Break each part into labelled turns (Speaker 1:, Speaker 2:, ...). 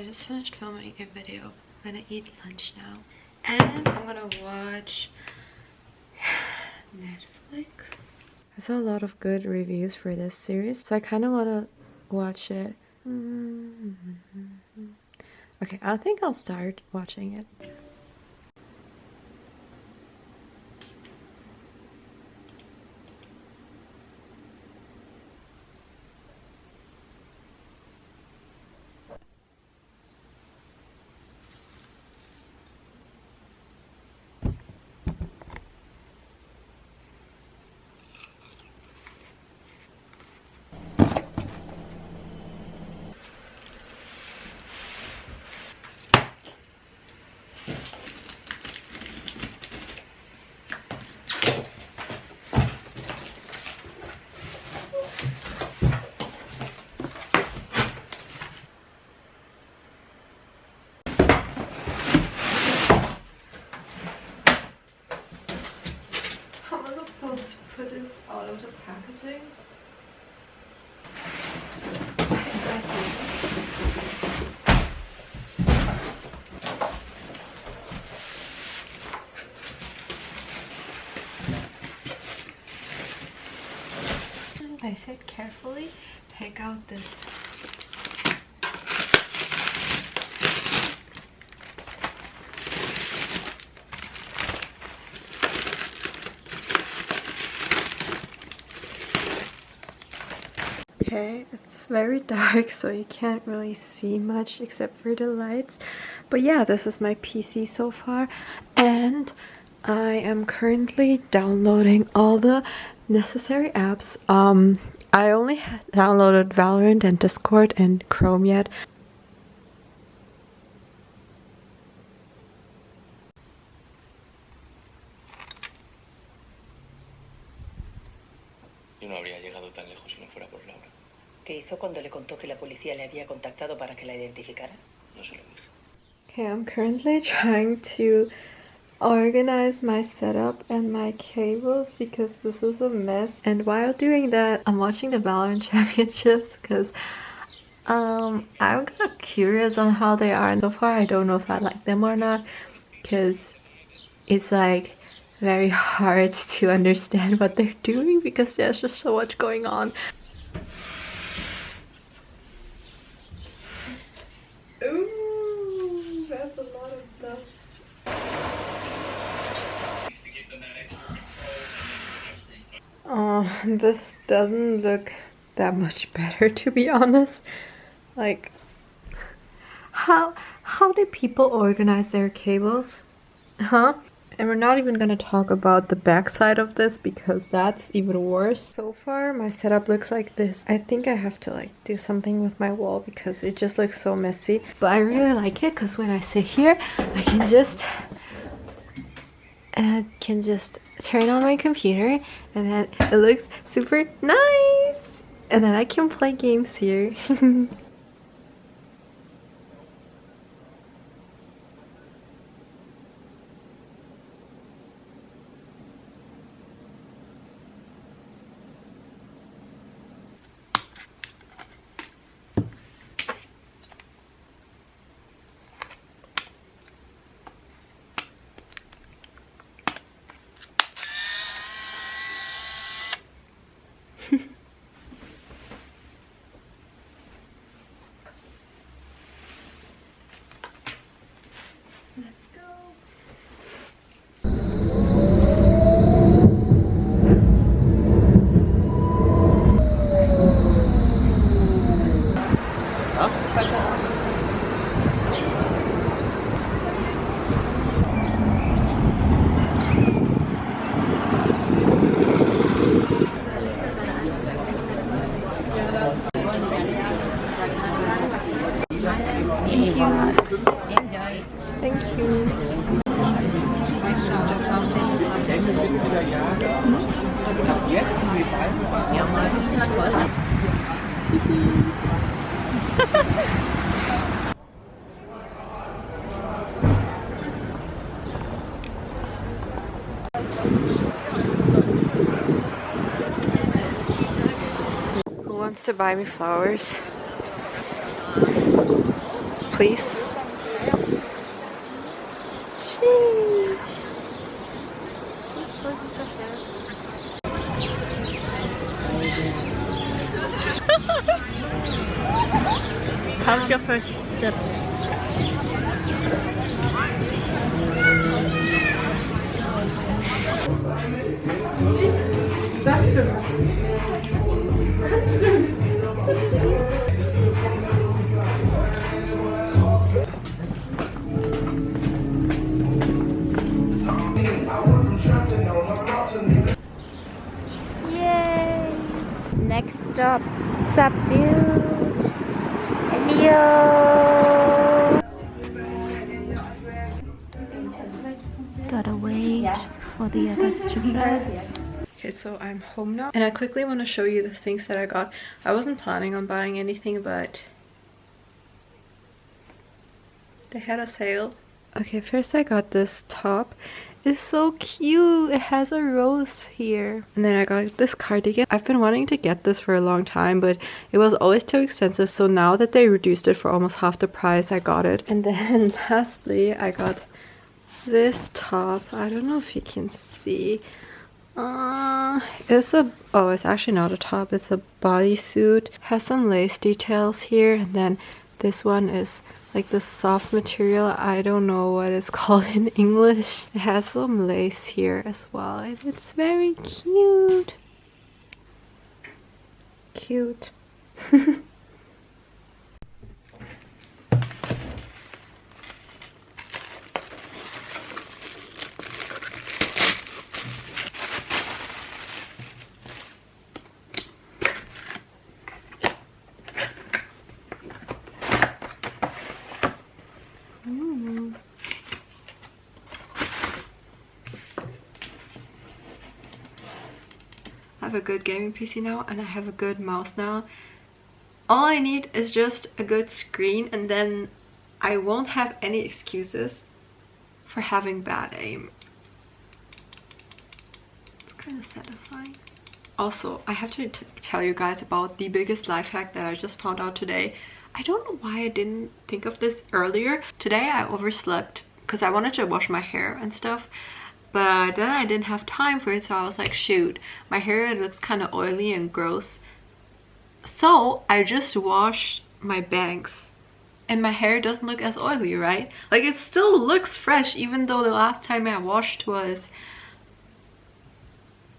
Speaker 1: I just finished filming a video. I'm gonna eat lunch now. And I'm gonna watch Netflix. I saw a lot of good reviews for this series, so I kind of want to watch it. Okay, I think I'll start watching it. How am I supposed to put this out of the packaging? I said carefully take out this. Okay, it's very dark, so you can't really see much except for the lights. But yeah, this is my PC so far, and I am currently downloading all the necessary apps. I only downloaded Valorant and Discord and Chrome yet.
Speaker 2: Yo no habría llegado tan lejos si no fuera por Laura.
Speaker 3: ¿Qué hizo cuando le contó que la policía le había contactado para que la identificara?
Speaker 2: No se lo dije.
Speaker 1: Okay, I'm currently trying to organize my setup and my cables because this is a mess. And while doing that, I'm watching the Valorant Championships because I'm kind of curious on how they are, and so far I don't know if I like them or not because it's like very hard to understand what they're doing because there's just so much going on. Ooh, that's a lot of dust. Oh, this doesn't look that much better, to be honest. Like, how do people organize their cables? Huh? And we're not even gonna talk about the back side of this because that's even worse. So far, my setup looks like this. I think I have to like do something with my wall because it just looks so messy. But I really like it because when I sit here, I can just turn on my computer and then it looks super nice. And then I can play games here.
Speaker 4: Thank you. Enjoy.
Speaker 1: Thank you.
Speaker 4: Ja, maar het is voll.
Speaker 1: Who wants to buy me flowers? please. Sheesh.
Speaker 4: How's your first sip? Yay! Next stop, Subdued. Yo! Gotta wait for the others to dress.
Speaker 1: Okay, so I'm home now and I quickly want to show you the things that I got. I wasn't planning on buying anything, but they had a sale. Okay, first I got this top. It's so cute. It has a rose here. And then I got this cardigan. I've been wanting to get this for a long time, but it was always too expensive. So now that they reduced it for almost half the price, I got it. And then lastly, I got this top. I don't know if you can see. It's actually not a top. It's a bodysuit. Has some lace details here, and then this one is like this soft material. I don't know what it's called in English. It has some lace here as well, and it's very cute. Cute. I have a good gaming PC now and I have a good mouse now. All I need is just a good screen, and then I won't have any excuses for having bad aim. It's kind of satisfying. Also, I have to tell you guys about the biggest life hack that I just found out today. I don't know why I didn't think of this earlier. Today I overslept because I wanted to wash my hair and stuff, but then I didn't have time for it, so I was like, shoot, my hair looks kind of oily and gross. So I just washed my bangs and my hair doesn't look as oily, right? Like, it still looks fresh even though the last time I washed was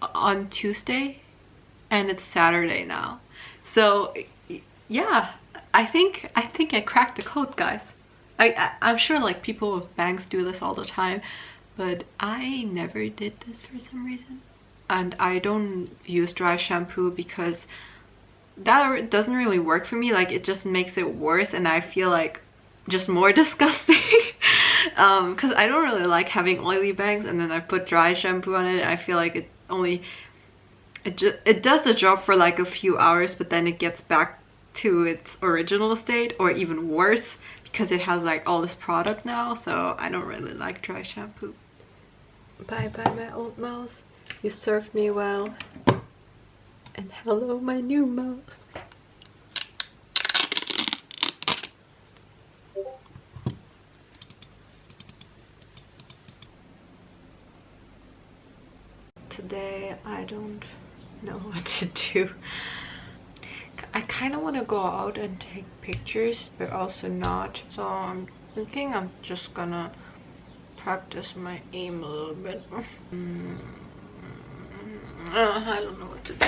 Speaker 1: on Tuesday and it's Saturday now. So yeah, I think I cracked the code, guys. I'm sure like people with bangs do this all the time, but I never did this for some reason. And I don't use dry shampoo because that doesn't really work for me. Like, it just makes it worse and I feel like just more disgusting. Because I don't really like having oily bangs, and then I put dry shampoo on it. I feel like it does the job for like a few hours, but then it gets back to its original state, or even worse, because it has like all this product now. So I don't really like dry shampoo. Bye bye my old mouse, you served me well, and hello my new mouse. Today I don't know what to do. I kind of want to go out and take pictures, but also not. So I'm thinking I'm just gonna practice my aim a little bit. I don't know what to do.